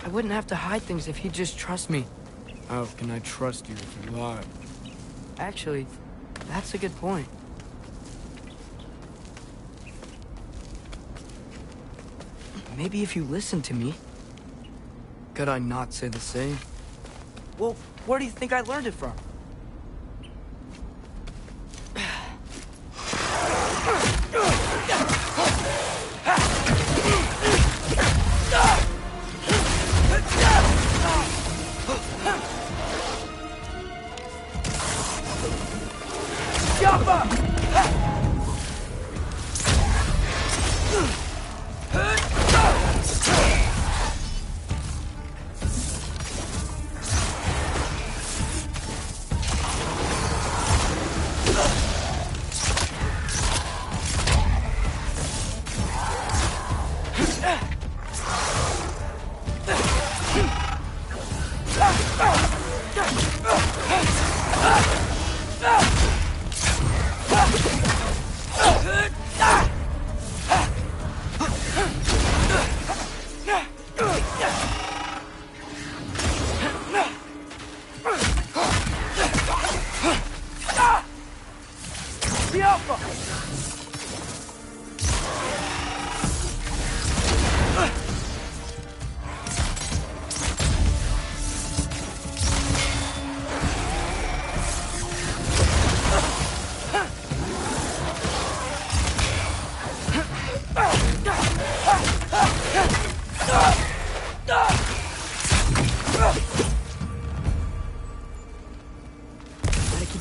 I wouldn't have to hide things if he'd just trust me. How can I trust you if you lie? Actually, that's a good point. Maybe if you listen to me. Could I not say the same? Well, where do you think I learned it from?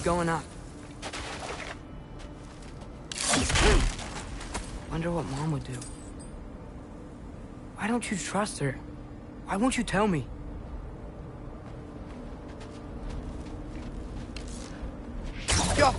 Going up. Wonder what Mom would do. Why don't you trust her? Why won't you tell me? Go!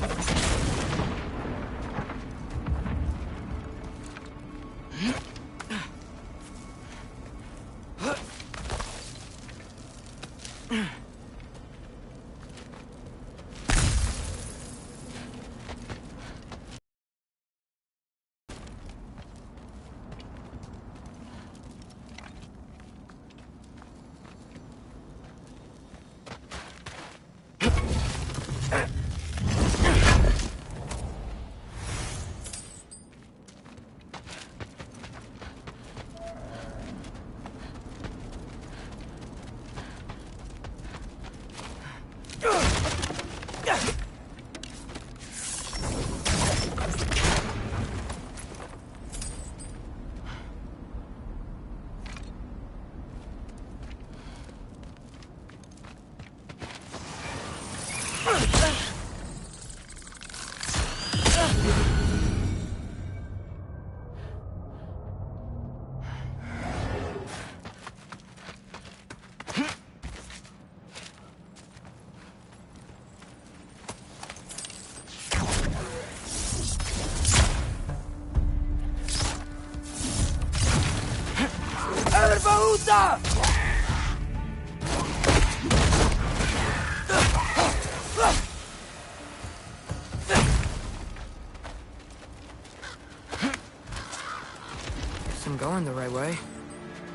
Guess I'm going the right way.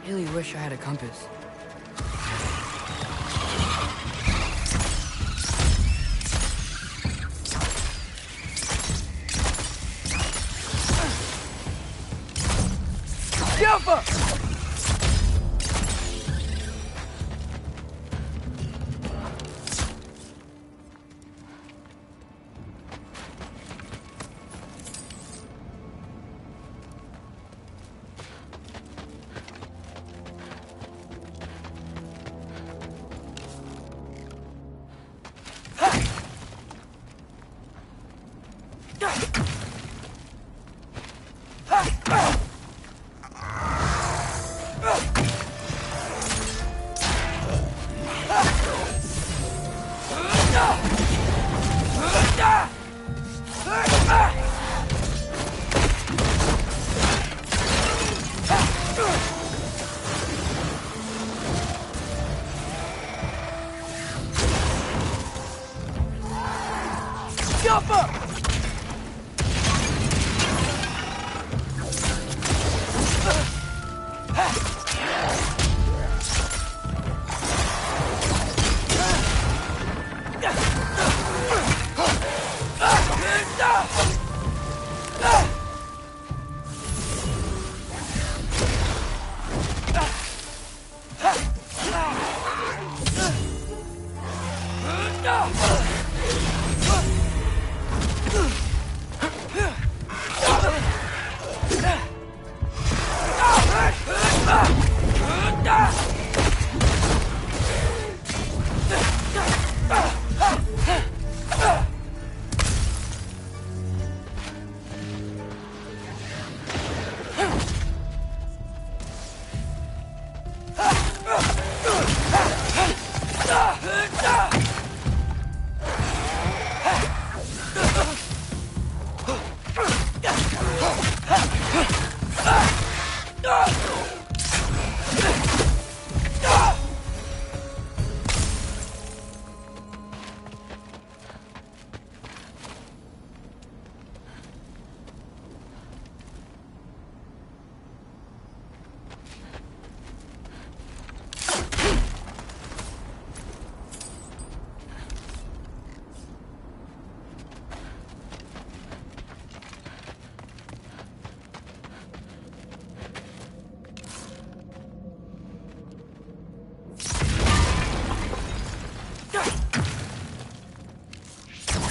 Really wish I had a compass. Jumper!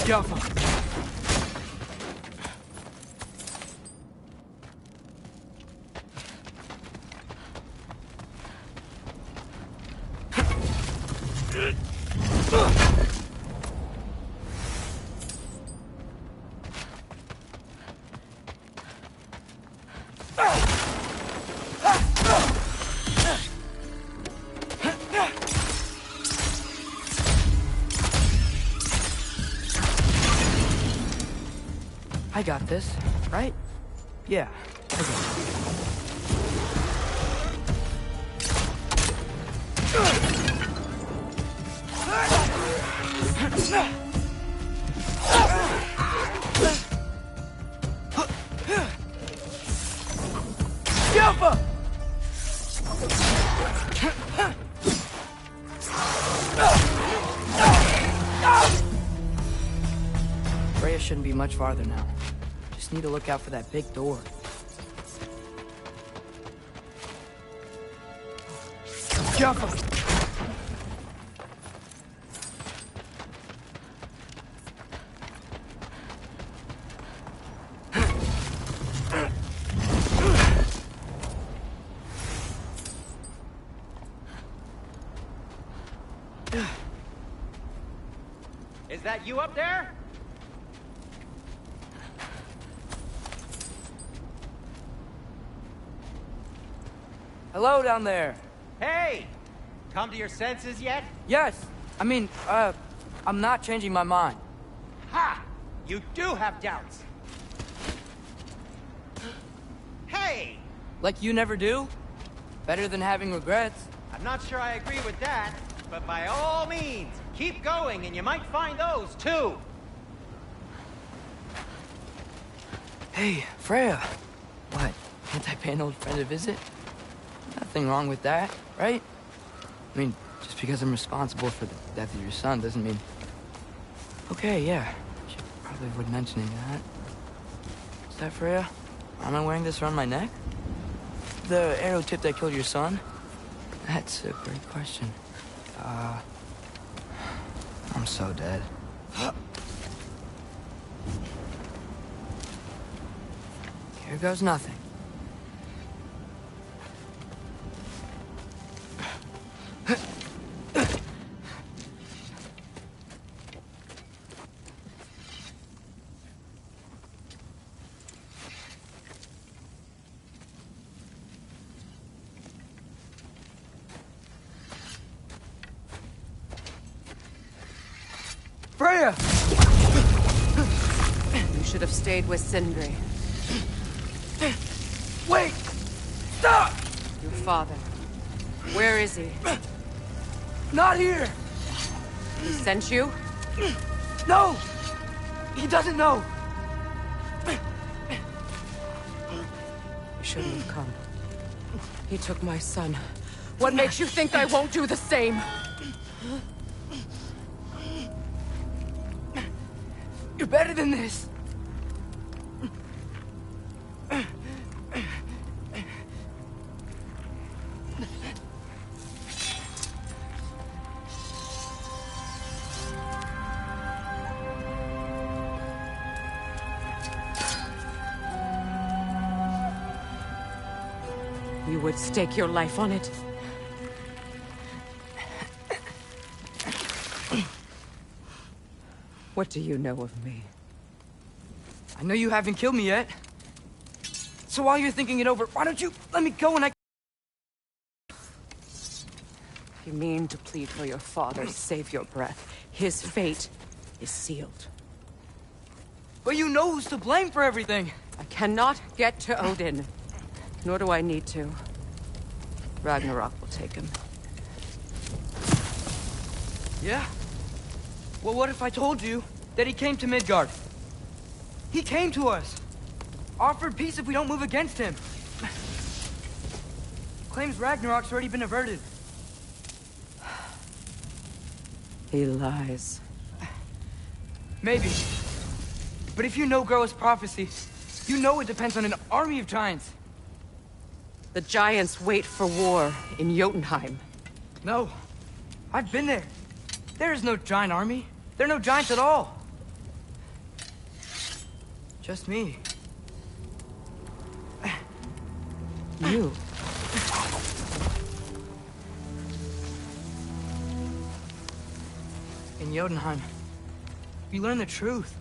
Jaffa. I got this, right? Yeah, I got Jumper! Freya shouldn't be much farther now. Just need to look out for that big door. Jumper! Is that you up there? Hello down there. Hey! Come to your senses yet? Yes, I mean, I'm not changing my mind. Ha! You do have doubts. Hey! Like you never do? Better than having regrets. I'm not sure I agree with that, but by all means, keep going and you might find those too. Hey, Freya. What? Can't I pay an old friend a visit? Nothing wrong with that, right? I mean, just because I'm responsible for the death of your son doesn't mean... Okay, yeah. Should probably avoid mentioning that. Is that Freya? Am I wearing this around my neck? The arrow tip that killed your son? That's a great question. I'm so dead. Here goes nothing. Freya! You should have stayed with Sindri. Wait! Stop! Your father. Where is he? Not here! He sent you? No! He doesn't know! You shouldn't have come. He took my son. What makes you think I won't do the same? You're better than this! You would stake your life on it? What do you know of me? I know you haven't killed me yet. So while you're thinking it over, why don't you let me go and I... You mean to plead for your father, save your breath. His fate is sealed. But you know who's to blame for everything! I cannot get to Odin. Nor do I need to. Ragnarok will take him. Yeah? Well, what if I told you that he came to Midgard? He came to us! Offered peace if we don't move against him! Claims Ragnarok's already been averted. He lies. Maybe. But if you know Groa's prophecy, you know it depends on an army of giants. The giants wait for war in Jotunheim. No. I've been there. There is no giant army. There are no giants at all. Just me. You. In Jotunheim, we learned the truth.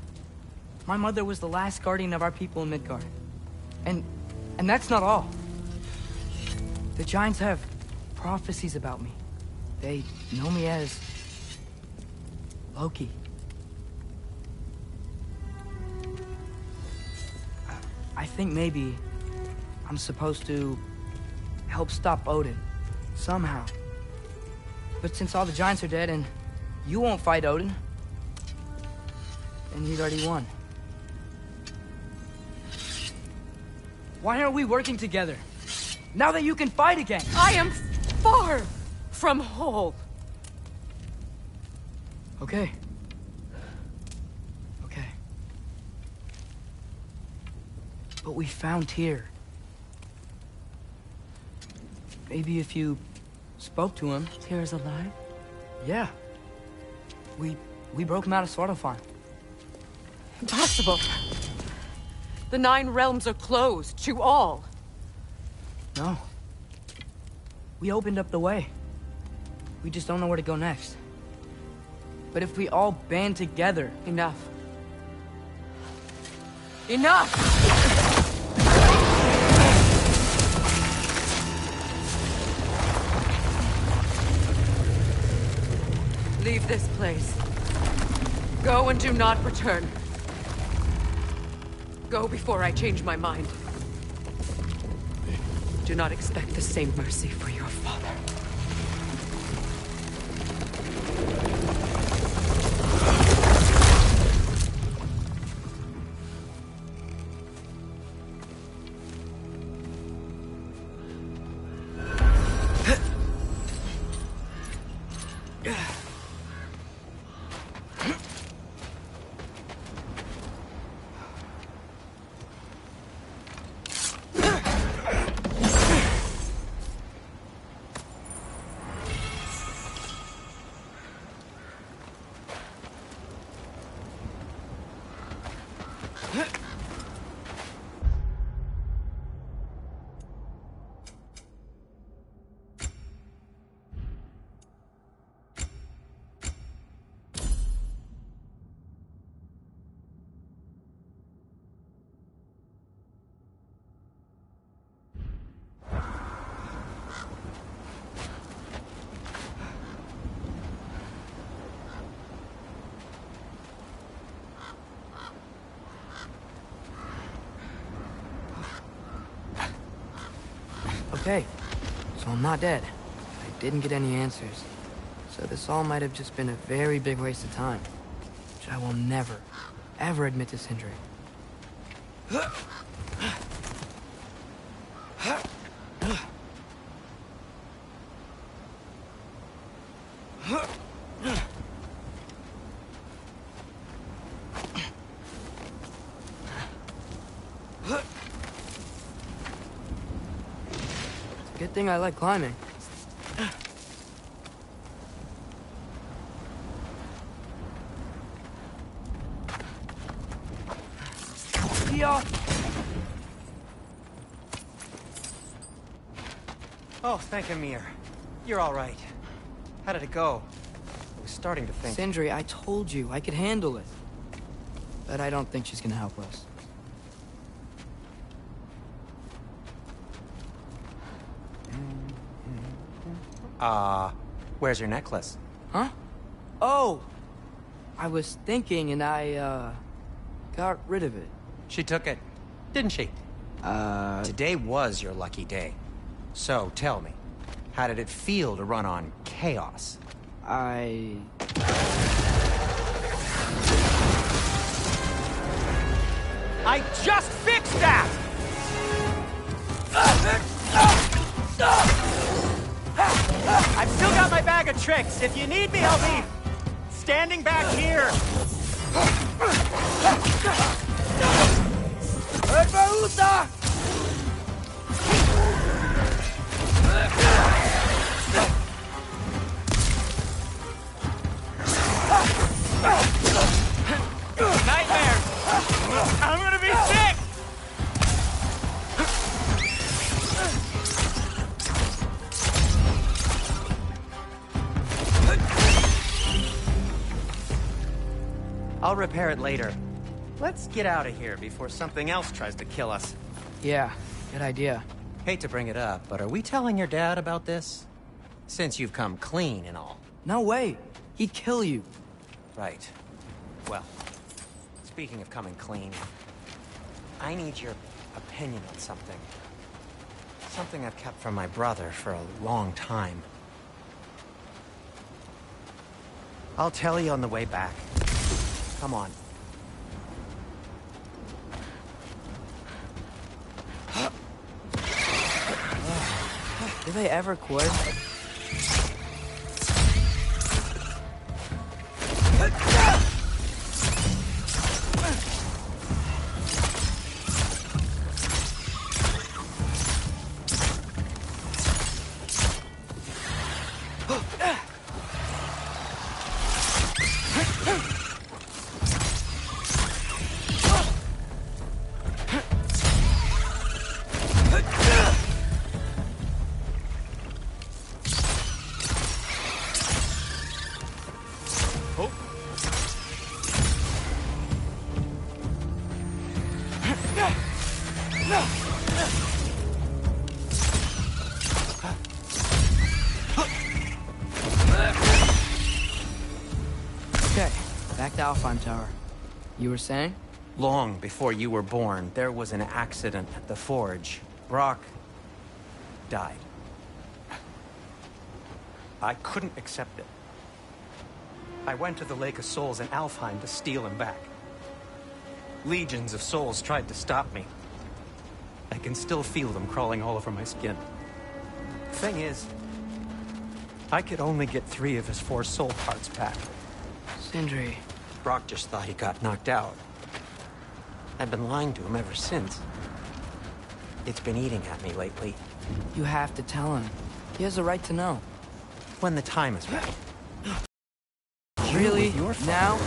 My mother was the last guardian of our people in Midgard. And that's not all. The Giants have prophecies about me. They know me as Loki. I think maybe I'm supposed to help stop Odin, somehow. But since all the Giants are dead and you won't fight Odin, then he'd already won. Why aren't we working together? Now that you can fight again! I am far from whole. Okay. Okay. But we found Tyr. Maybe if you spoke to him... Tyr's alive? Yeah. We broke him out of Svartalfheim. Impossible. The 9 realms are closed to all. No. We opened up the way. We just don't know where to go next. But if we all band together... Enough. Enough! Leave this place. Go and do not return. Go before I change my mind. Do not expect the same mercy for your father. Okay, so I'm not dead. I didn't get any answers. So this all might have just been a very big waste of time. Which I will never, ever admit to Sindri. Good thing I like climbing. Yeah. Oh, thank Amir. You're all right. How did it go? I was starting to think... Sindri, I told you I could handle it. But I don't think she's gonna help us. Where's your necklace? Huh? Oh! I was thinking and I, got rid of it. She took it, didn't she? Today was your lucky day. So, tell me, how did it feel to run on chaos? I just fixed that! I've still got my bag of tricks. If you need me, I'll be standing back here. Nightmare! I'm gonna be I'll repair it later. Let's get out of here before something else tries to kill us. Yeah, good idea. Hate to bring it up, but are we telling your dad about this? Since you've come clean and all. No way. He'd kill you. Right. Well, speaking of coming clean, I need your opinion on something. Something I've kept from my brother for a long time. I'll tell you on the way back. Come on. Do they ever quit? Okay, back to Alpine Tower. You were saying? Long before you were born, there was an accident at the forge. Brock died. I couldn't accept it. I went to the Lake of Souls in Alfheim to steal him back. Legions of souls tried to stop me. I can still feel them crawling all over my skin. Thing is, I could only get 3 of his 4 soul parts back. Sindri. Brock just thought he got knocked out. I've been lying to him ever since. It's been eating at me lately. You have to tell him. He has a right to know. When the time is right. Really? Now?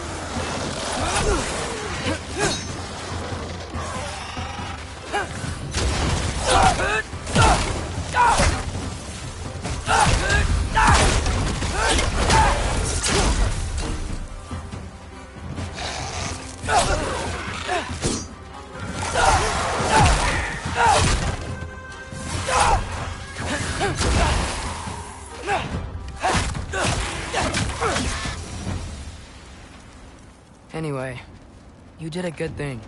Anyway, you did a good thing.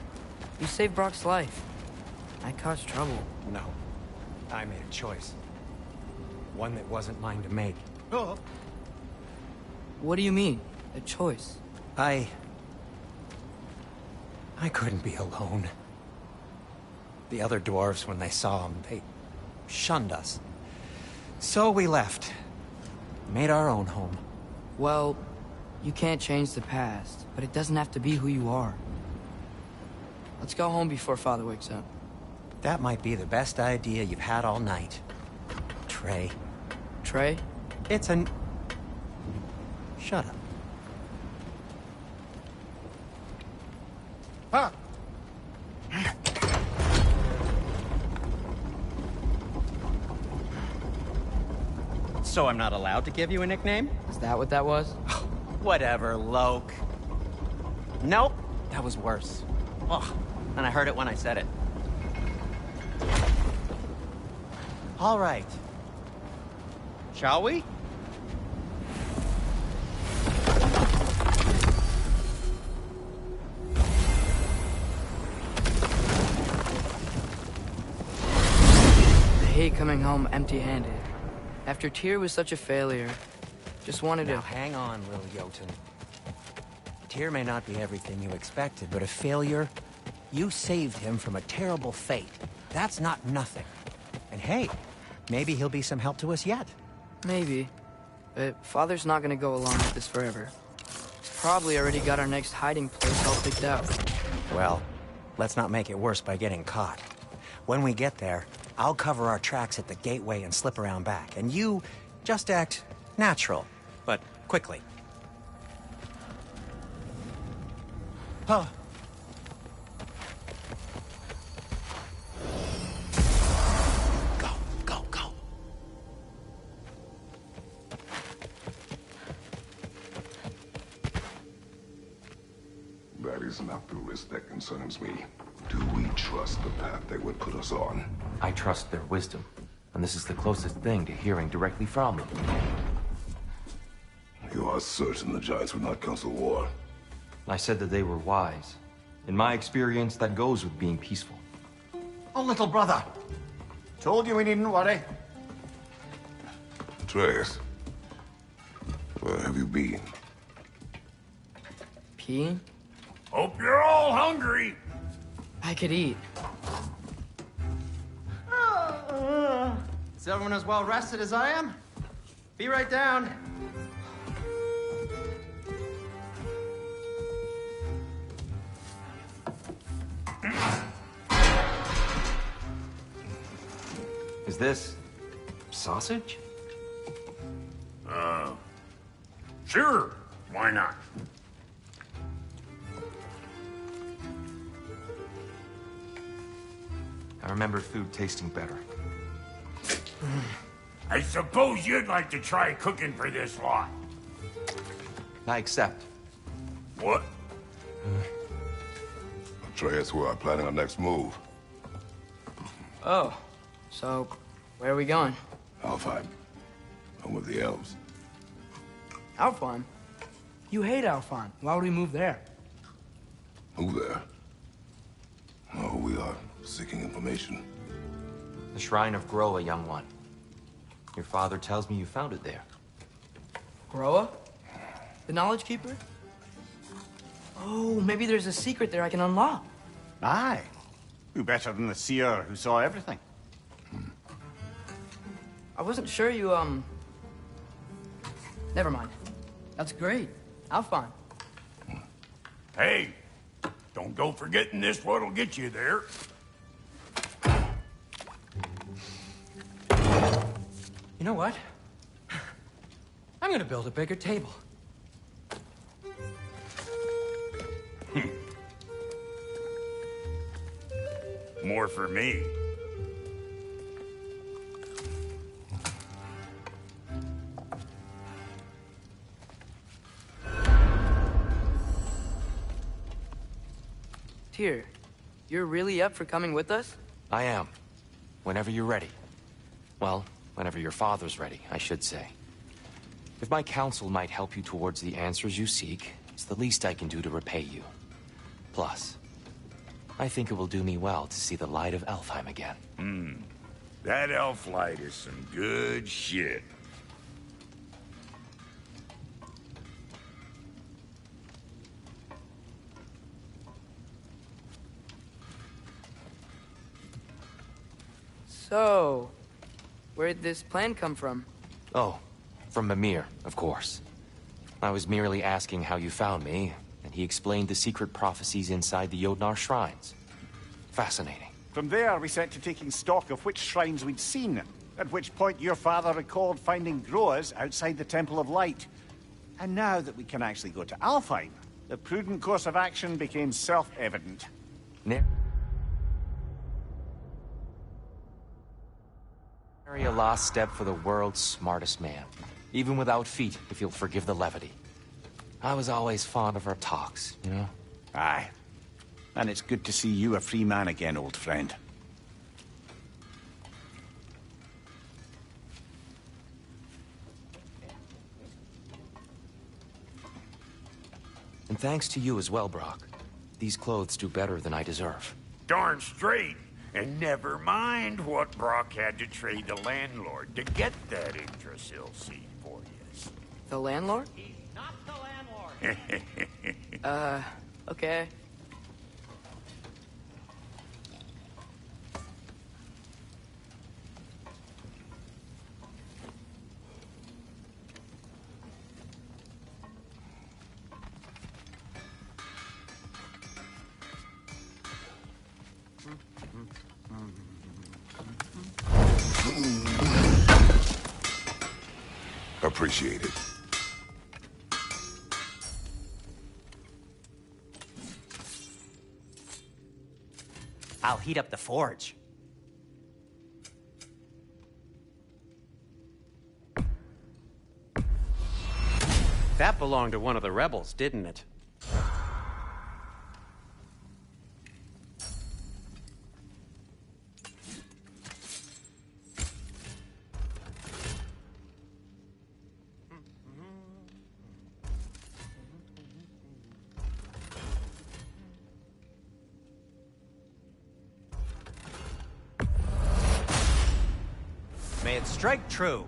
You saved Brock's life. I caused trouble. No. I made a choice. One that wasn't mine to make. What do you mean? A choice? I couldn't be alone. The other dwarves, when they saw him, they shunned us. So we left. Made our own home. Well, you can't change the past, but it doesn't have to be who you are. Let's go home before Father wakes up. That might be the best idea you've had all night. Trey. Trey? It's an... Shut up. Ah! So I'm not allowed to give you a nickname? Is that what that was? Whatever, Loke. Nope, that was worse. Ugh, and I heard it when I said it. All right. Shall we? I hate coming home empty-handed. After Tyr was such a failure, just wanted Now to... hang on, little Jotun. Tyr may not be everything you expected, but a failure, you saved him from a terrible fate. That's not nothing. And hey, maybe he'll be some help to us yet. Maybe. But Father's not gonna go along with this forever. He's probably already got our next hiding place all picked out. Well, let's not make it worse by getting caught. When we get there, I'll cover our tracks at the gateway and slip around back. And you just act natural, but quickly. Huh. Go, go, go. is not the risk that concerns me. Do we trust the path they would put us on? I trust their wisdom, and this is the closest thing to hearing directly from them. You are certain the Giants would not counsel war? I said that they were wise. In my experience, that goes with being peaceful. Oh, little brother. Told you we needn't worry. Atreus, where have you been? Peeing? Hope you're all hungry. I could eat. Is everyone as well rested as I am? Be right down. Is this sausage? Sure, why not? I remember food tasting better. I suppose you'd like to try cooking for this lot. I accept. What? Atreus, we are planning our next move. Oh, so where are we going? Alfheim. Home of the elves. Alfheim? You hate Alfheim. Why would we move there? Who there? Oh, we are seeking information. The Shrine of Groa, young one. Your father tells me you found it there. Groa? The Knowledge Keeper? Oh, maybe there's a secret there I can unlock. Aye. Who better than the seer who saw everything? I wasn't sure you, Never mind. That's great. Alfheim. Hey, don't go forgetting this what'll get you there. You know what? I'm gonna build a bigger table. More for me. Tyr, you're really up for coming with us? I am. Whenever you're ready. Well, whenever your father's ready, I should say. If my counsel might help you towards the answers you seek, it's the least I can do to repay you. Plus, I think it will do me well to see the light of Alfheim again. That elf light is some good shit. So, where'd this plan come from? Oh, from Mimir, of course. I was merely asking how you found me, and he explained the secret prophecies inside the Jotnar shrines. Fascinating. From there, we set to taking stock of which shrines we'd seen, at which point your father recalled finding Groas outside the Temple of Light. And now that we can actually go to Alfheim, the prudent course of action became self-evident. Nary a lost step for the world's smartest man. Even without feet, if you'll forgive the levity. I was always fond of our talks, you know? Aye. And it's good to see you a free man again, old friend. And thanks to you as well, Brock. These clothes do better than I deserve. Darn straight. And never mind what Brock had to trade the landlord to get that Yggdrasil seed for you. The landlord? He's not the landlord. Okay. Appreciate it. I'll heat up the forge. That belonged to one of the rebels, didn't it? Quiet, strike true.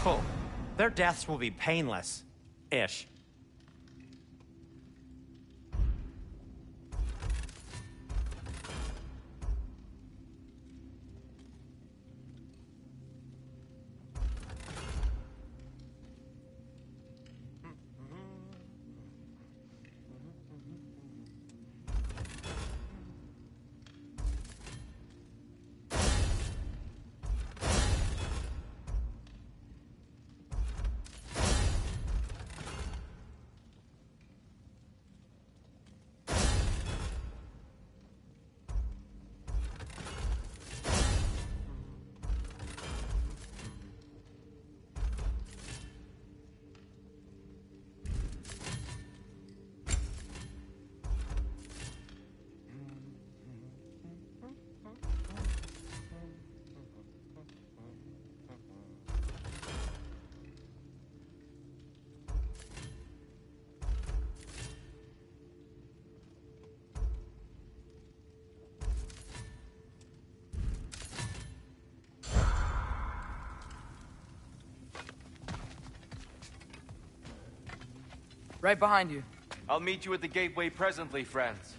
Oh, their deaths will be painless. Ish. Right behind you. I'll meet you at the gateway presently, friends.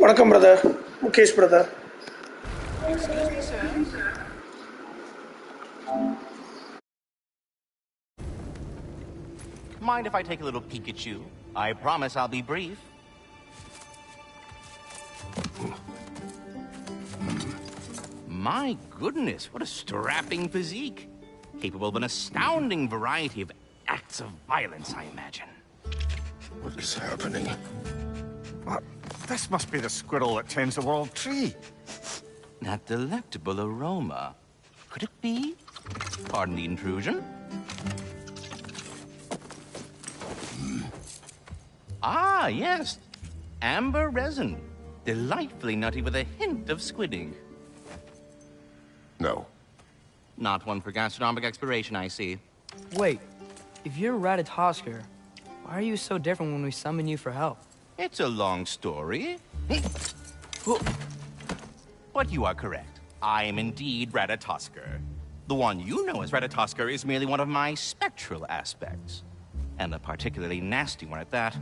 வணக்கம் brother. Mukesh brother. Excuse me, sir. Mind if I take a little peek at you? I promise I'll be brief. My goodness, what a strapping physique. Capable of an astounding variety of acts of violence, I imagine. What is happening? What? This must be the squirrel that tends the world tree. That delectable aroma. Could it be? Pardon the intrusion. Ah, yes. Amber resin. Delightfully nutty with a hint of squid ink. No. Not one for gastronomic exploration, I see. Wait, if you're Ratatosker, why are you so different when we summon you for help? It's a long story. But you are correct. I am indeed Ratatosker. The one you know as Ratatosker is merely one of my spectral aspects. And a particularly nasty one at that.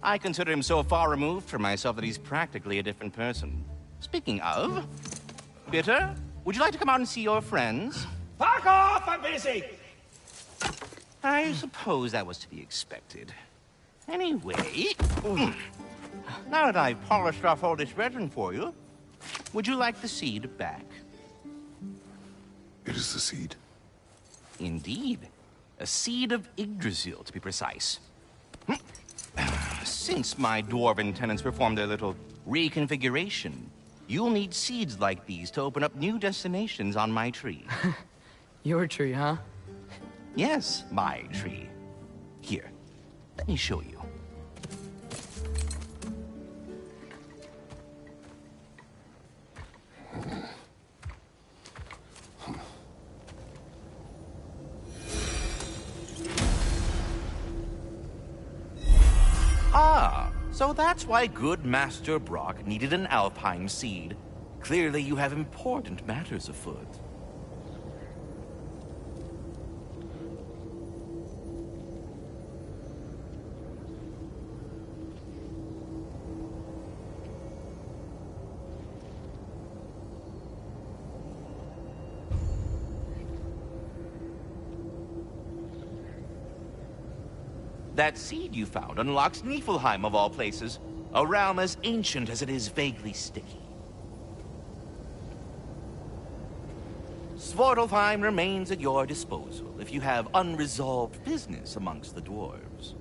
I consider him so far removed from myself that he's practically a different person. Speaking of... Bitter, would you like to come out and see your friends? Fuck off! I'm busy. I suppose that was to be expected. Anyway... Now that I've polished off all this resin for you, would you like the seed back? It is the seed. Indeed. A seed of Yggdrasil, to be precise. Since my dwarven tenants performed their little reconfiguration, you'll need seeds like these to open up new destinations on my tree. Your tree, huh? Yes, my tree. Here, let me show you. So that's why good Master Brock needed an Alpine seed. Clearly you have important matters afoot. That seed you found unlocks Niflheim, of all places. A realm as ancient as it is vaguely sticky. Svartalfheim remains at your disposal if you have unresolved business amongst the dwarves.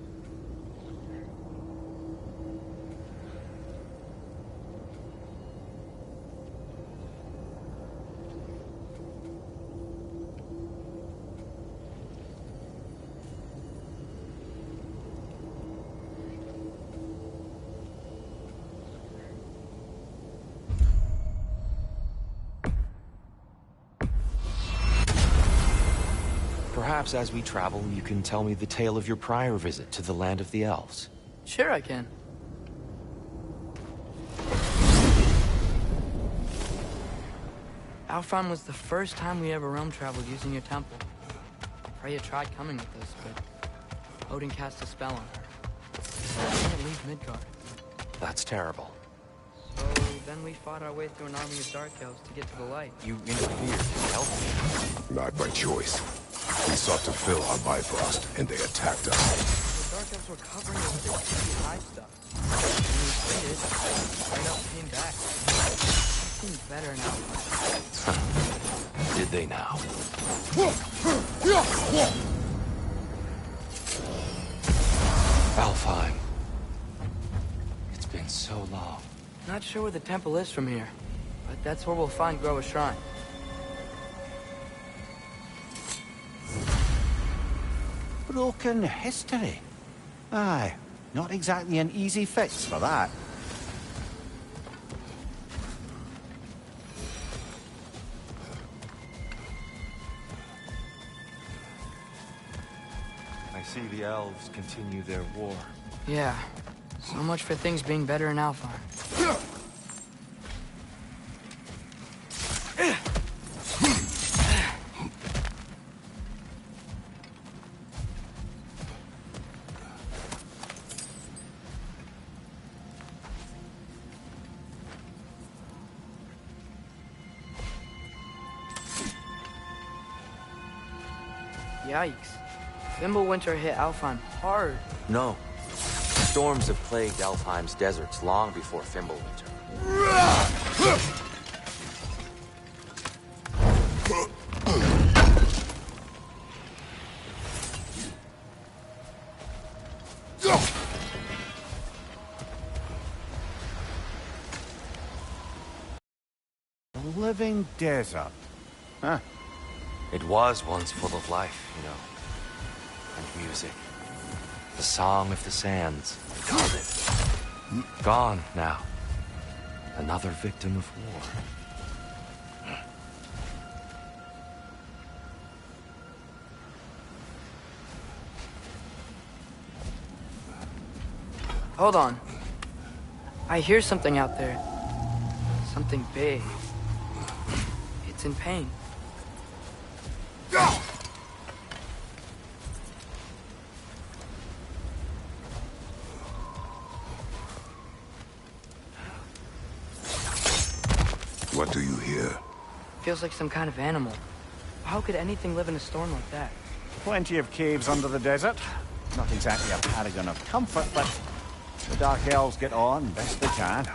Perhaps as we travel, you can tell me the tale of your prior visit to the land of the elves. Sure I can. Alfheim was the first time we ever realm traveled using your temple. Freya tried coming with us, but Odin cast a spell on her. We can't leave Midgard. That's terrible. So then we fought our way through an army of dark elves to get to the light. You interfered to help me. Not by choice. We sought to fill our Bifrost, and they attacked us. The dark elves were covering us with their high stuff. And we waited, right up came back. It seemed better now. Did they now? Alfheim. It's been so long. Not sure where the temple is from here, but that's where we'll find Groa's shrine. Broken history. Aye, not exactly an easy fix for that. I see the elves continue their war. Yeah, so much for things being better in Alfheim. Yikes. Fimbulwinter hit Alfheim hard. No. Storms have plagued Alfheim's deserts long before Fimbulwinter. A living desert. Huh. It was once full of life, you know. And music. The Song of the Sands, they called it. Gone now. Another victim of war. Hold on. I hear something out there. Something big. It's in pain. What do you hear? Feels like some kind of animal. How could anything live in a storm like that? Plenty of caves under the desert. Not exactly a paragon of comfort, but the Dark Elves get on best they can.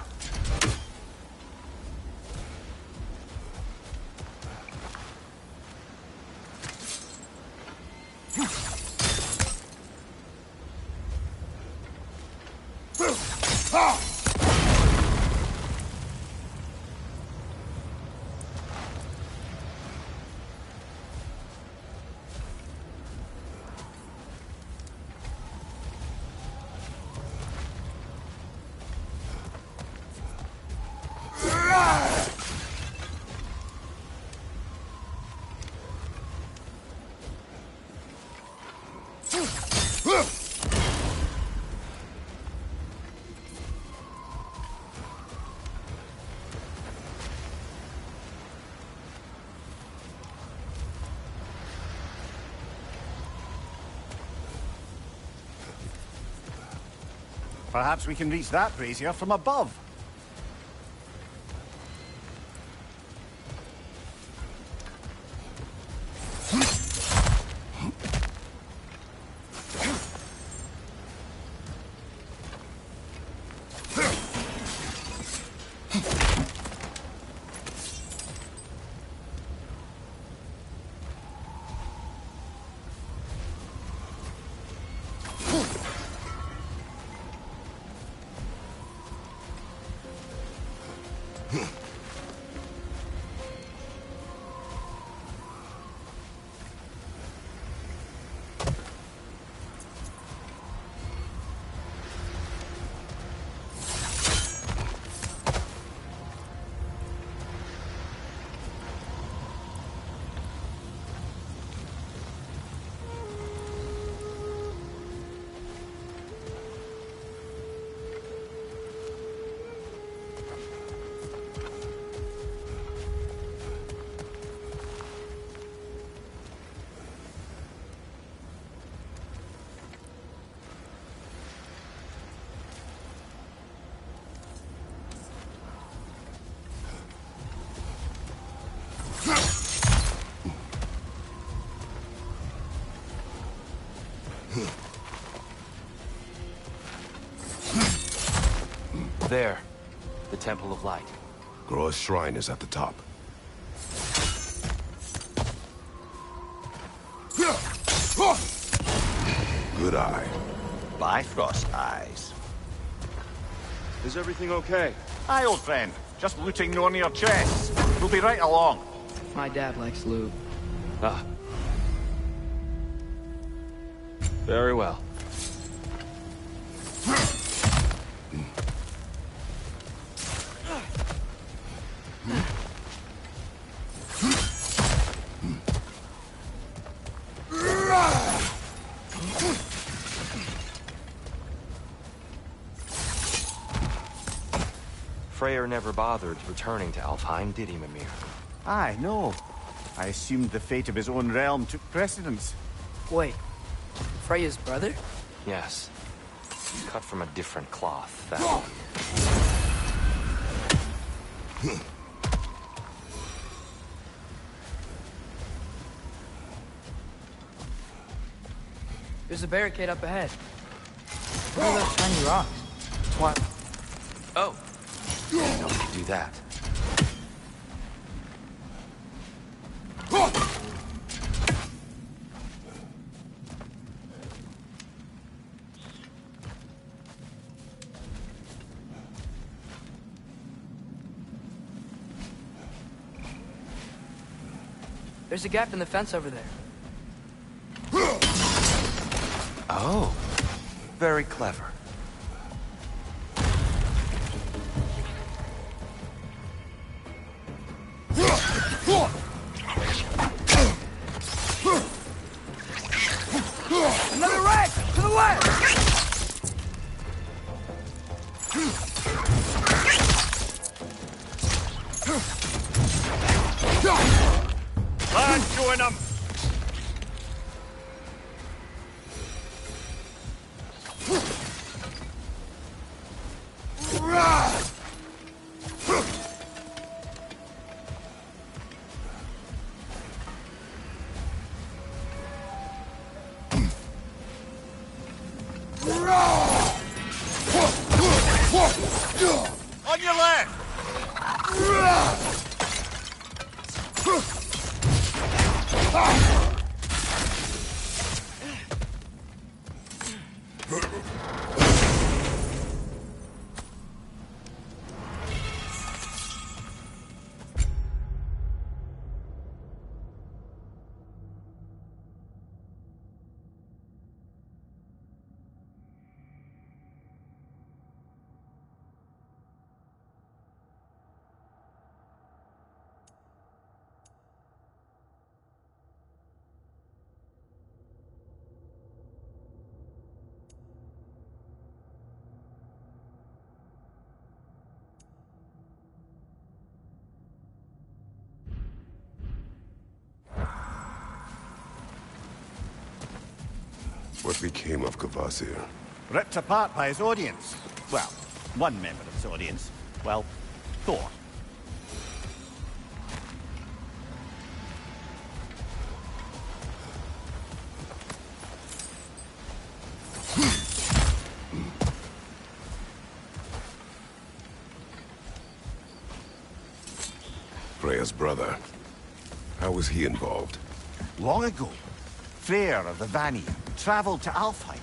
Perhaps we can reach that brazier from above. There. The Temple of Light. Groa's shrine is at the top. Good eye. Bifrost eyes. Is everything okay? Aye, old friend. Just looting on your chests. We'll be right along. My dad likes loot. Ah. Very well. Freyr never bothered returning to Alfheim, did he, Mimir? Aye, no. I assumed the fate of his own realm took precedence. Wait, Freya's brother? Yes. Cut from a different cloth, that one. There's a barricade up ahead. What are those shiny rocks? What? Oh. Nobody do that. There's a gap in the fence over there. Oh. Very clever. Another wreck! To the left! Let's join them! On your left! What became of Kvasir? ripped apart by his audience. Well, one member of his audience. Well, Thor. Freya's brother. How was he involved? Long ago, Freyr of the Vanir traveled to Alfheim,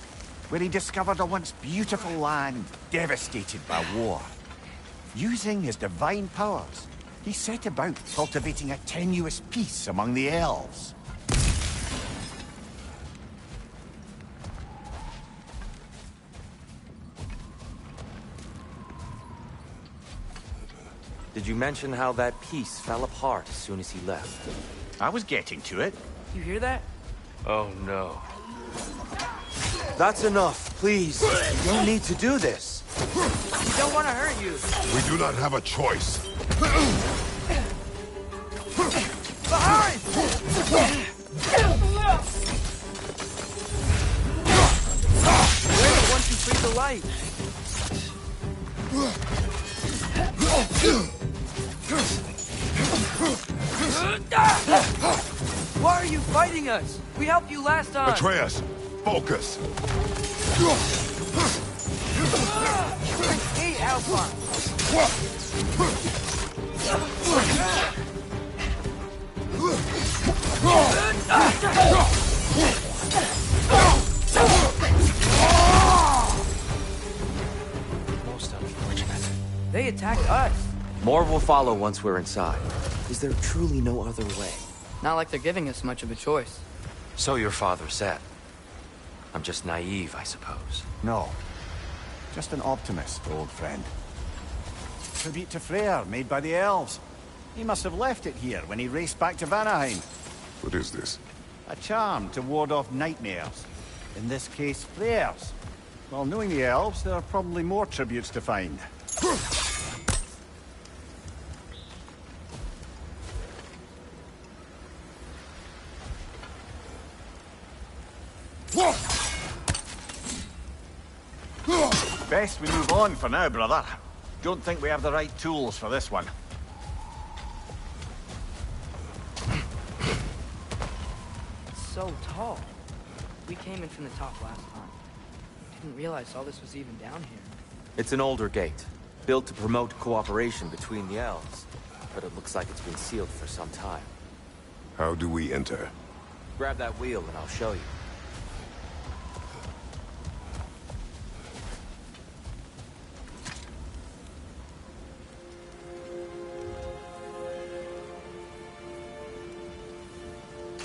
where he discovered a once beautiful land devastated by war. Using his divine powers, he set about cultivating a tenuous peace among the elves. Did you mention how that piece fell apart as soon as he left? I was getting to it. You hear that? Oh, no. That's enough, please. You don't need to do this. We don't want to hurt you. We do not have a choice. Behind! We're the ones who freed the light. Why are you fighting us? We helped you last time. Atreus, focus. I hate Alpha. Most unfortunate. They attacked us. More will follow once we're inside. Is there truly no other way? Not like they're giving us much of a choice. So your father said. I'm just naive, I suppose. No. Just an optimist, old friend. Tribute to Freyr, made by the elves. He must have left it here when he raced back to Vanaheim. What is this? A charm to ward off nightmares. In this case, Freyr's. Well, knowing the elves, there are probably more tributes to find. Best we move on for now, brother. Don't think we have the right tools for this one. It's so tall. We came in from the top last time. Didn't realize all this was even down here. It's an older gate, built to promote cooperation between the elves. But it looks like it's been sealed for some time. How do we enter? Grab that wheel and I'll show you.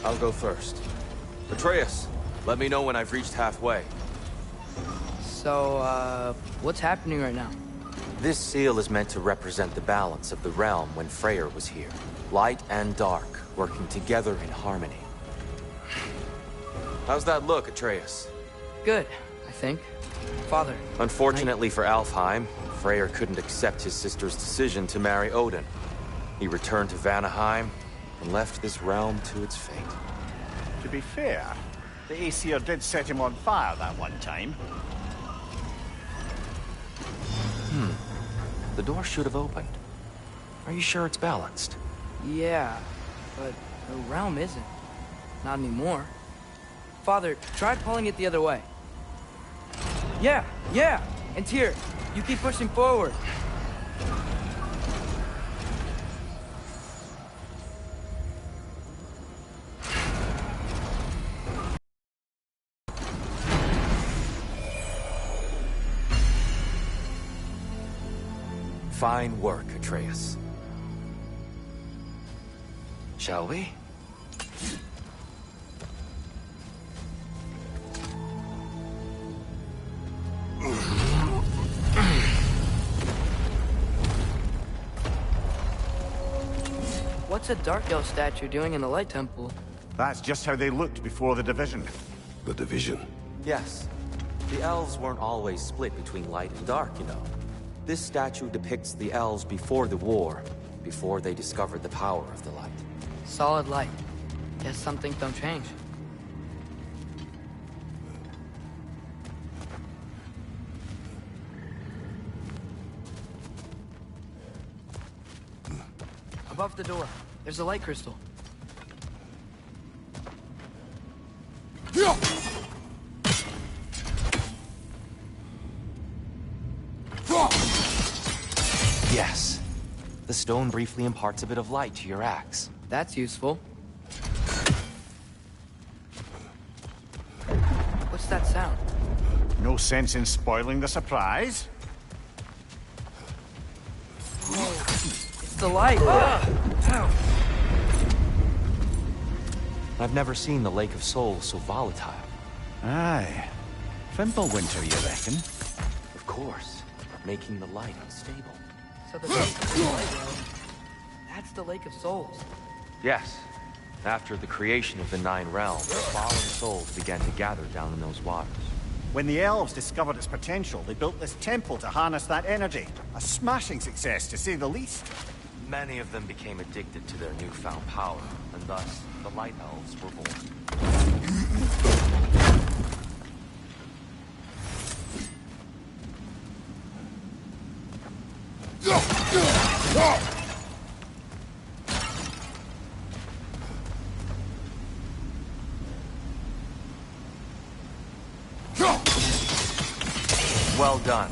I'll go first. Atreus, let me know when I've reached halfway. So, what's happening right now? This seal is meant to represent the balance of the realm when Freyr was here. Light and dark, working together in harmony. How's that look, Atreus? Good, I think. Father. Unfortunately for Alfheim, Freyr couldn't accept his sister's decision to marry Odin. He returned to Vanaheim and left this realm to its fate. To be fair, the Aesir did set him on fire that one time. The door should have opened. Are you sure it's balanced? Yeah, but the realm isn't. Not anymore. Father, try pulling it the other way. Yeah! And Tyr, you keep pushing forward. Fine work, Atreus. Shall we? What's a Dark Elf statue doing in the Light Temple? That's just how they looked before the division. The division. Yes. The elves weren't always split between light and dark, you know. This statue depicts the elves before the war, before they discovered the power of the light. Solid light. Guess some things don't change. above the door. There's a light crystal. Yes. The stone briefly imparts a bit of light to your axe. That's useful. What's that sound? No sense in spoiling the surprise. It's the light! Ow. I've never seen the Lake of Souls so volatile. Aye. Fimbulwinter, you reckon? Of course. Making the light unstable. So the lake is the light well. That's the Lake of Souls. Yes. After the creation of the Nine Realms, fallen souls began to gather down in those waters. When the elves discovered its potential, they built this temple to harness that energy. A smashing success, to say the least. Many of them became addicted to their newfound power, and thus the Light Elves were born. Well done.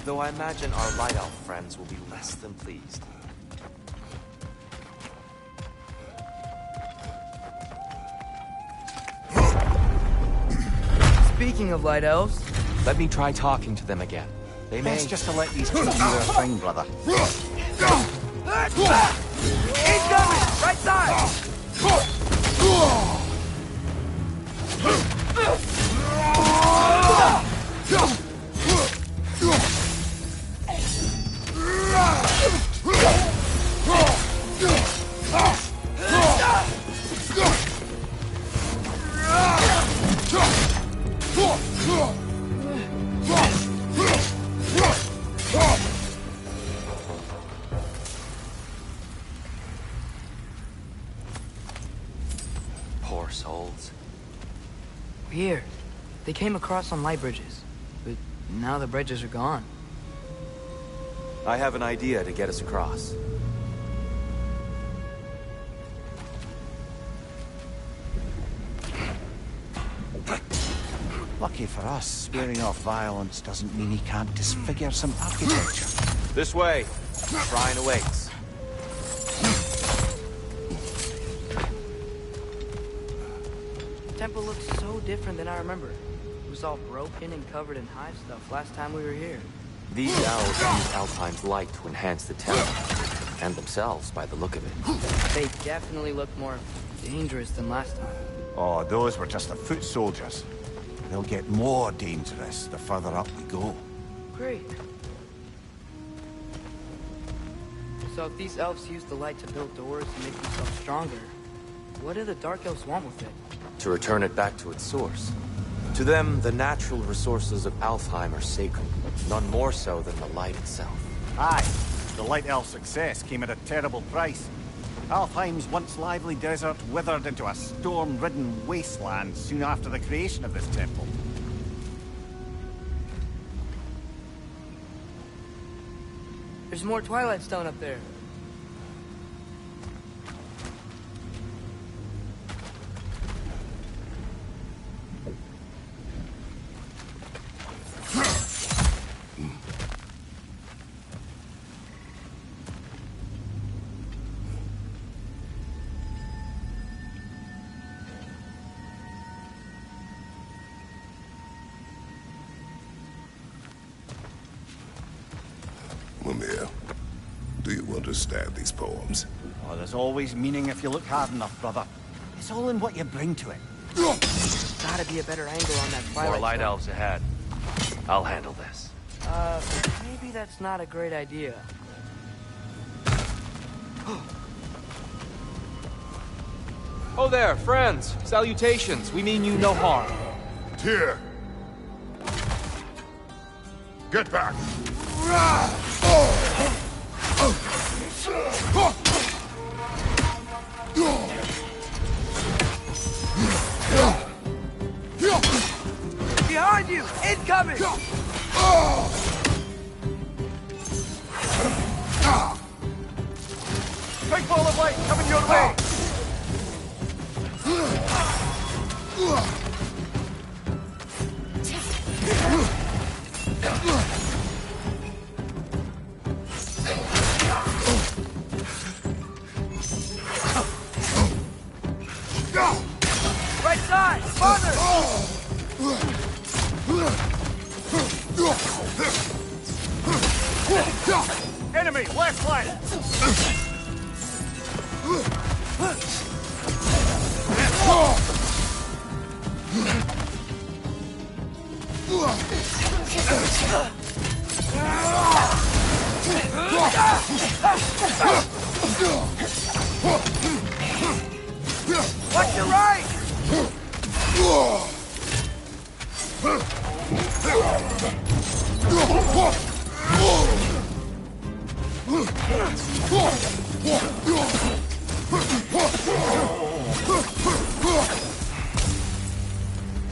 Though I imagine our Light Elf friends will be less than pleased. Speaking of light elves... Let me try talking to them again. They may... Best just to let these two do their thing, brother. Incoming! Right side! Poor souls. Weird. They came across on light bridges, but now the bridges are gone. I have an idea to get us across. Lucky for us, swearing off violence doesn't mean he can't disfigure some architecture. This way. Shrine awaits. The temple looks so different than I remember. It was all broken and covered in hive stuff last time we were here. These elves use Alpine's light to enhance the temple, and themselves by the look of it. They definitely look more dangerous than last time. Oh, those were just the foot soldiers. They'll get more dangerous the further up we go. Great. So if these elves use the light to build doors and make themselves stronger, what do the Dark Elves want with it? To return it back to its source. To them, the natural resources of Alfheim are sacred, none more so than the light itself. Aye, the Light Elf success came at a terrible price. Alfheim's once lively desert withered into a storm-ridden wasteland soon after the creation of this temple. There's more Twilight Stone up there. Mimir, do you understand these poems? Oh, there's always meaning if you look hard enough, brother. It's all in what you bring to it. Gotta be a better angle on that Twilight More light Stone. elves ahead. I'll handle this. Maybe that's not a great idea. Oh there, friends. Salutations. We mean you no harm. Tyr! Get back! Behind you! Incoming! Right side! Father! Enemy, left flank! Watch your right!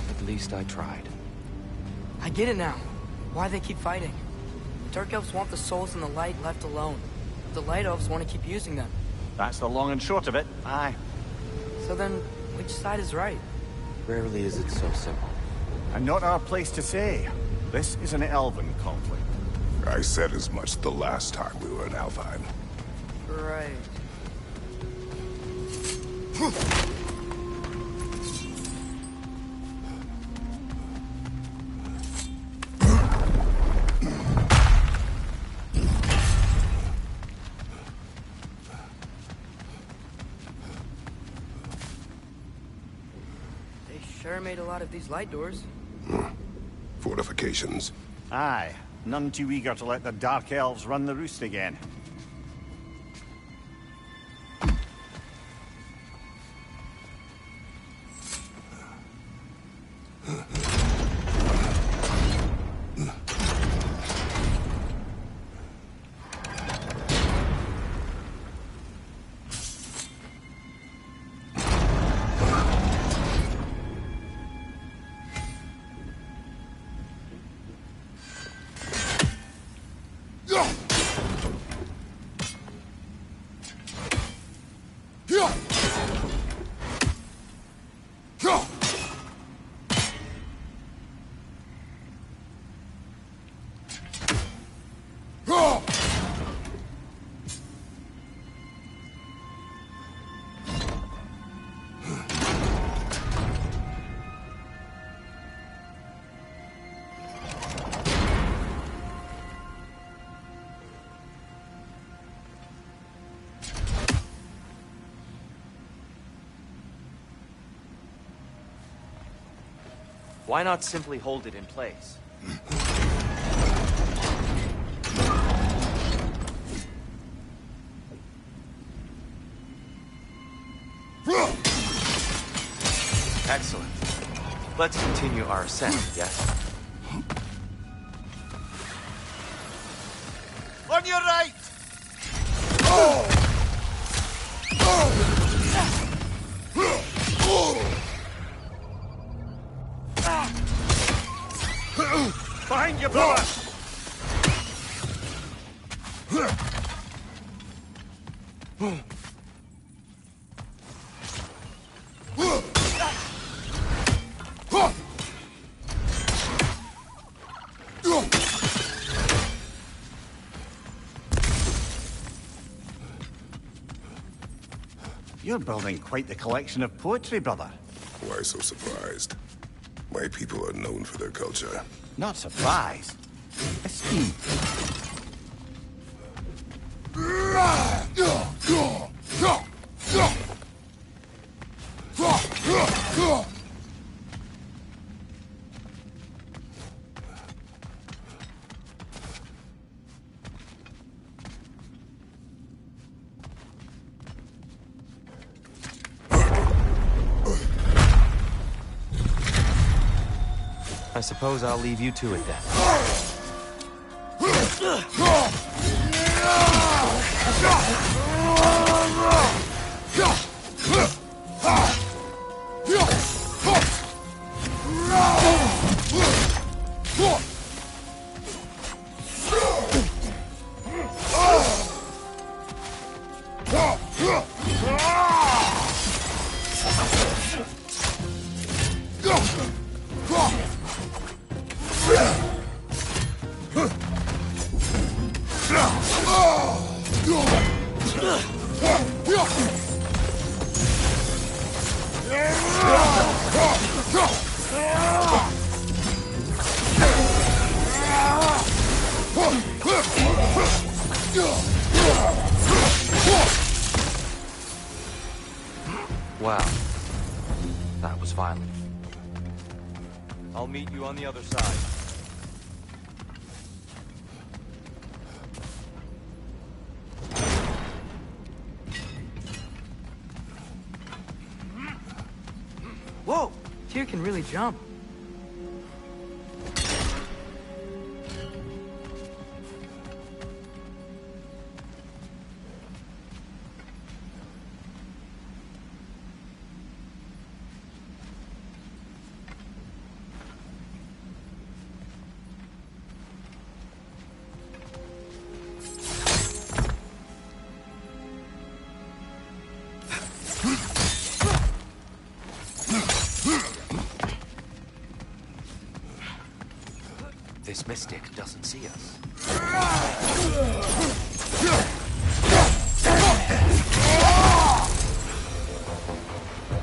At least I tried. I get it now. Why they keep fighting. The Dark Elves want the souls in the light left alone. The Light Elves want to keep using them. That's the long and short of it. Aye. So then, which side is right? Rarely is it so simple. And not our place to say. This is an elven conflict. I said as much the last time we were in Alfheim. Right. They sure made a lot of these light doors. Fortifications. Aye. None too eager to let the Dark Elves run the roost again. Why not simply hold it in place? Excellent. Let's continue our ascent, yes? On your right! Behind you, brother! You're building quite the collection of poetry, brother. Why so surprised? My people are known for their culture. Not surprised. Esteem. I suppose I'll leave you to it then. That was violent. I'll meet you on the other side. Whoa! Tyr can really jump. This mystic doesn't see us.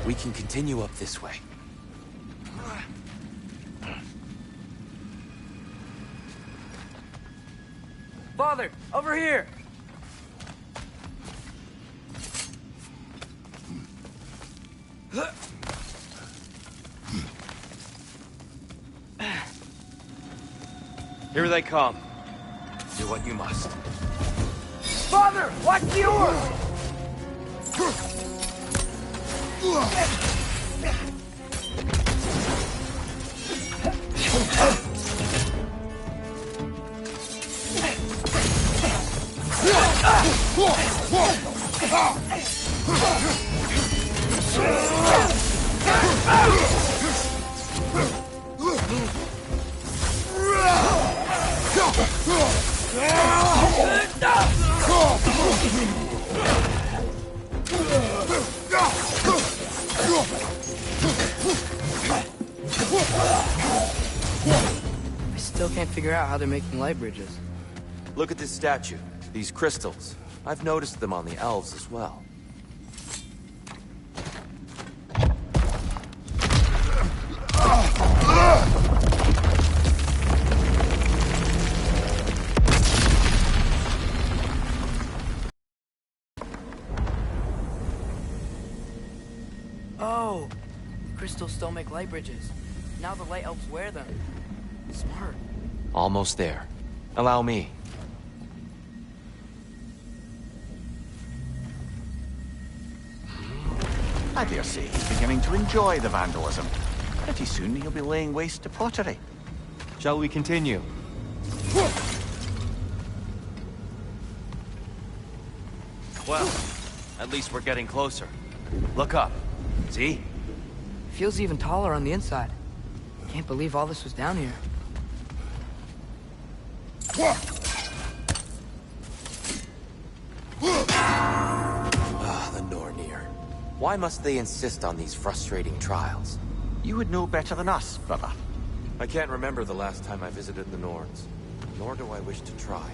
We can continue up this way. Father, over here! Here they come. Do what you must. Father, watch the oars! I still can't figure out how they're making light bridges. Look at this statue. These crystals. I've noticed them on the elves as well. Oh, the crystals still make light bridges. Now the light elves wear them. Smart. Almost there. Allow me. I dare say he's beginning to enjoy the vandalism. Pretty soon he'll be laying waste to pottery. Shall we continue? Well, at least we're getting closer. Look up. See? Feels even taller on the inside. Can't believe all this was down here. The Nornir. Why must they insist on these frustrating trials? You would know better than us, brother. I can't remember the last time I visited the Norns, nor do I wish to try.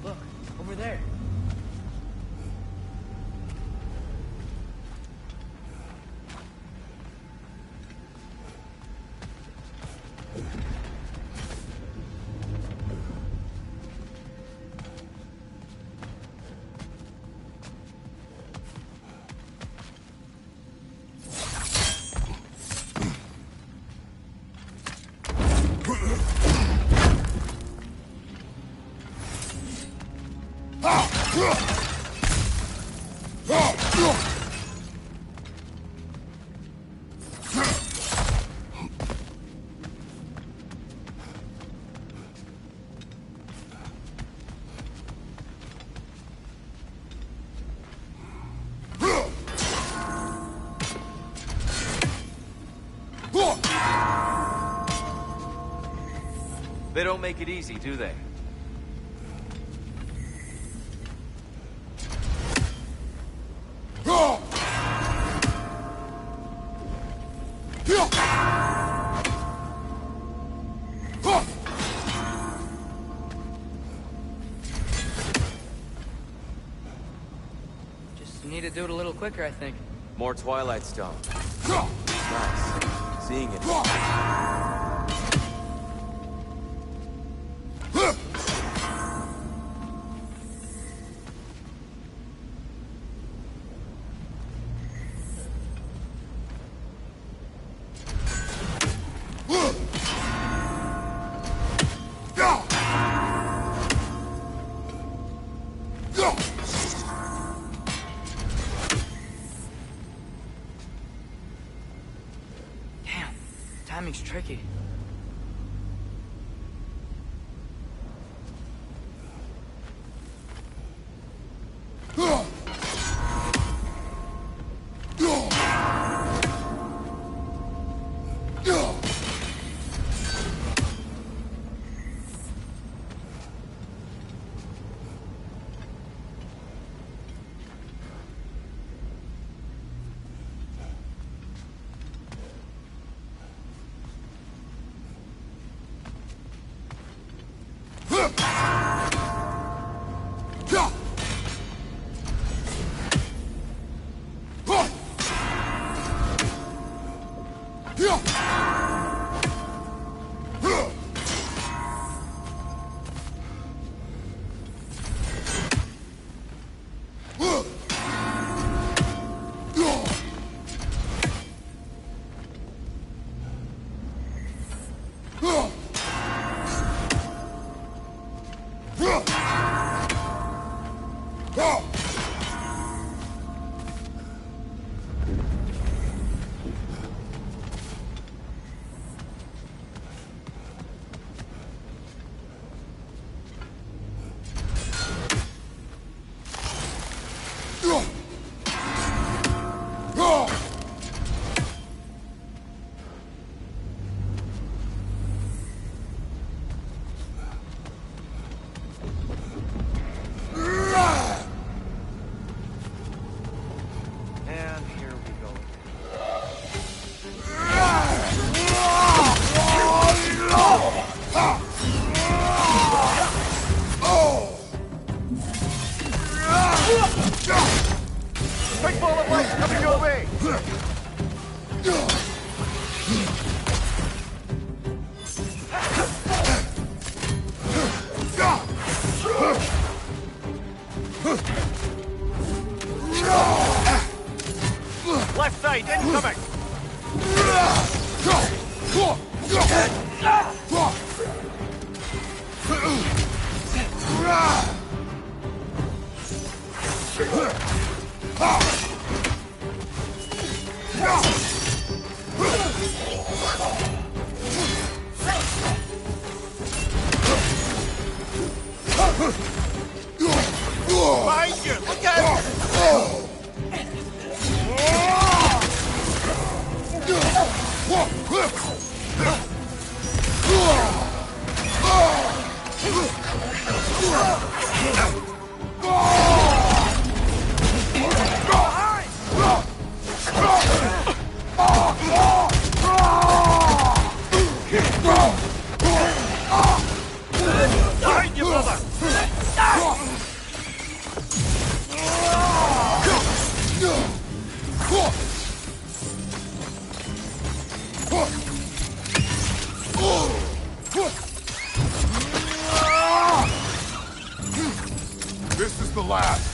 Look, over there. They don't make it easy, do they? Just need to do it a little quicker, I think. More Twilight Stone. Nice. Seeing it. Damn, timing's tricky. And here we go. Big ball of light coming your way! Left side, incoming! Behind you! Look out! Behind you, brother! This is the last.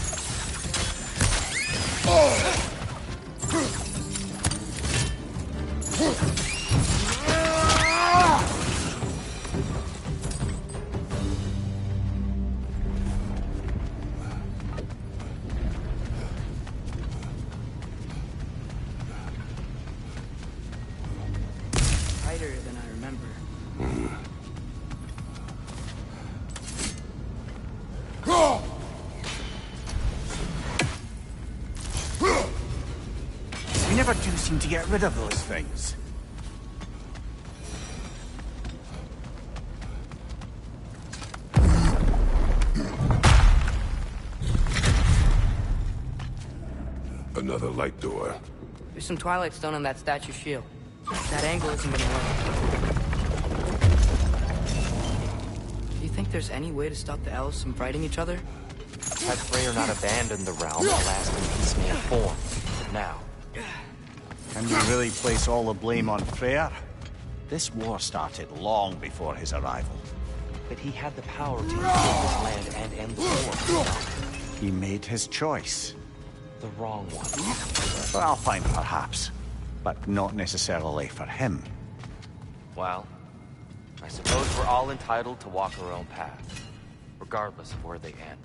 Tighter than I remember. We never do seem to get rid of those things. light door. There's some Twilight Stone on that statue shield. That angle isn't gonna work. Do you think there's any way to stop the elves from fighting each other? Had Freyr not abandoned the realm, the last in piecemeal form. But now... Can we really place all the blame on Freyr? This war started long before his arrival. But he had the power to invade this land and end the war. He made his choice. The wrong one. For Alpine, perhaps. But not necessarily for him. Well, I suppose we're all entitled to walk our own path, regardless of where they end.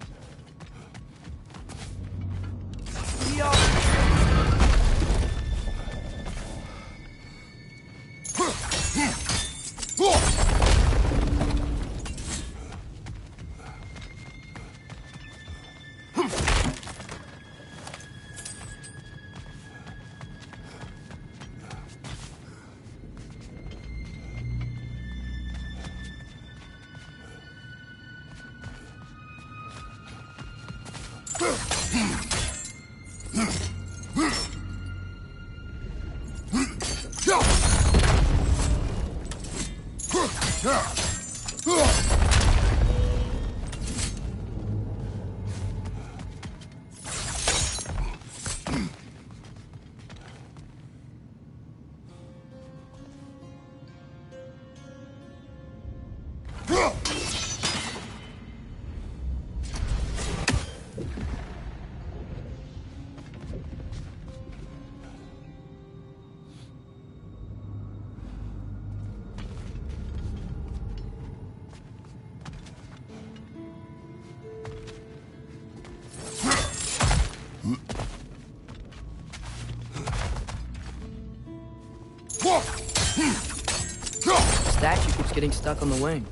The statue keeps getting stuck on the wing.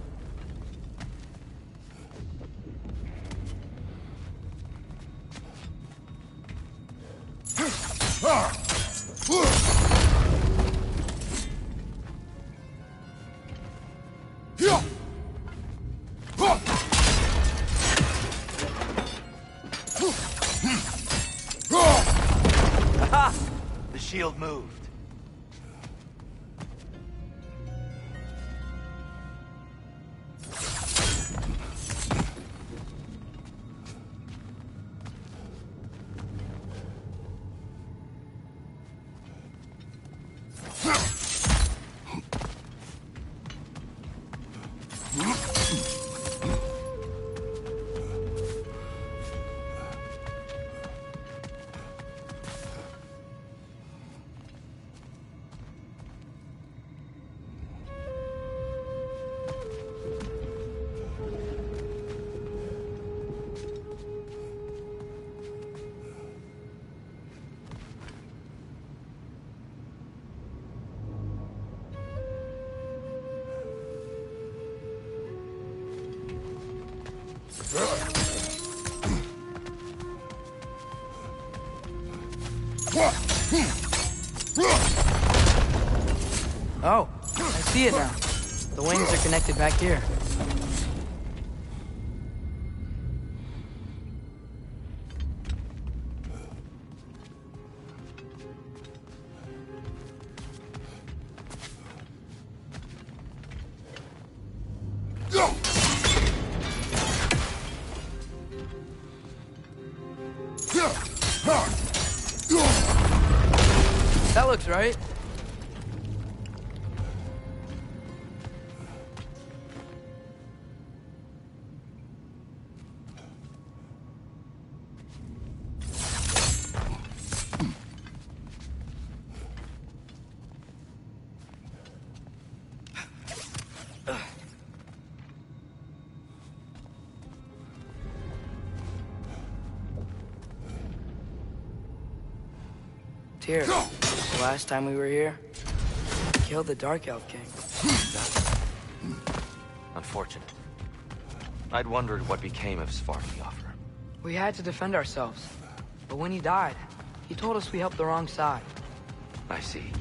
The shield moved. Oh, I see it now. The wings are connected back here. That looks right. Here, the last time we were here, we killed the Dark Elf King. Unfortunate. I'd wondered what became of Svartalfheim. We had to defend ourselves. But when he died, he told us we helped the wrong side. I see.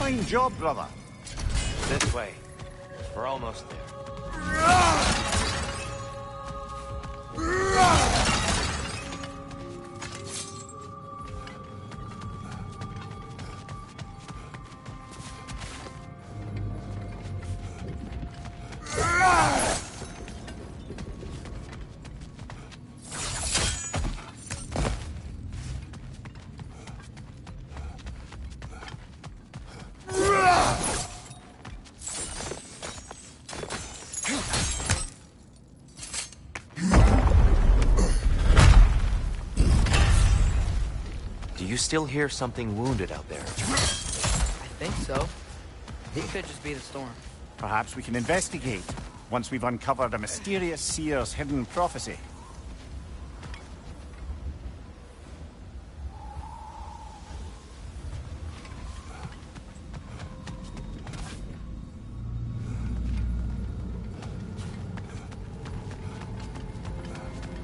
Fine job, brother. This way. We're almost there. Do you still hear something wounded out there? I think so. It could just be the storm. Perhaps we can investigate, once we've uncovered a mysterious seer's hidden prophecy.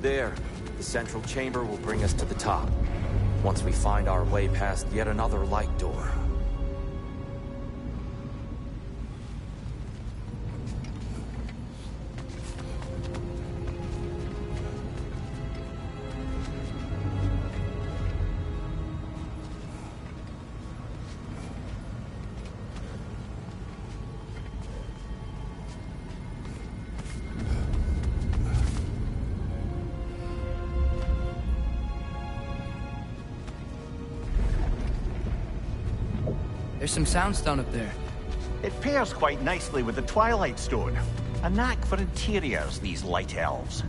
There. The central chamber will bring us to the top. Once we find our way past yet another light door. There's some soundstone up there. It pairs quite nicely with the Twilight Stone. A knack for interiors, these light elves.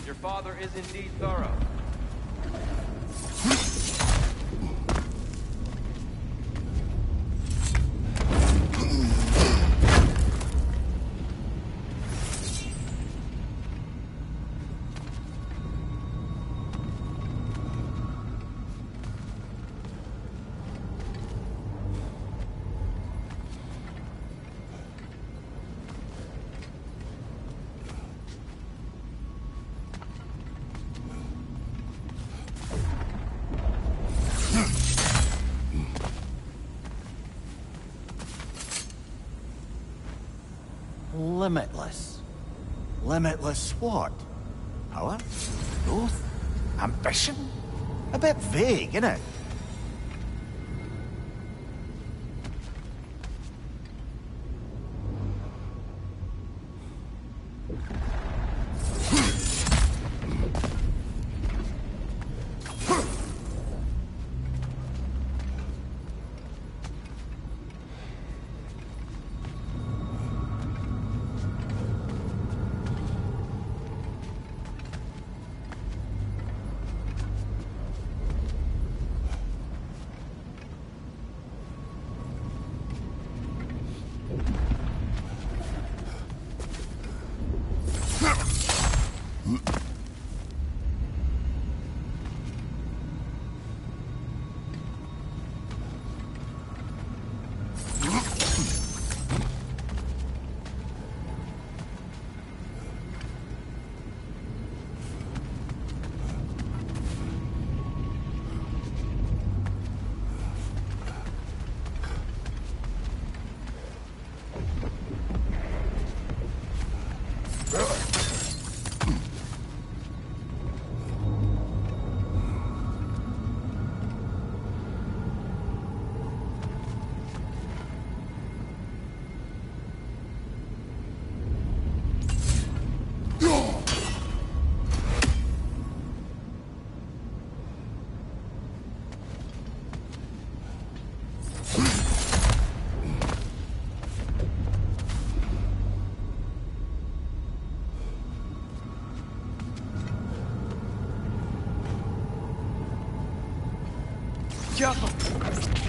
Your father is indeed thorough. Limitless. Limitless what? Power? Growth? Ambition? A bit vague, innit? Careful.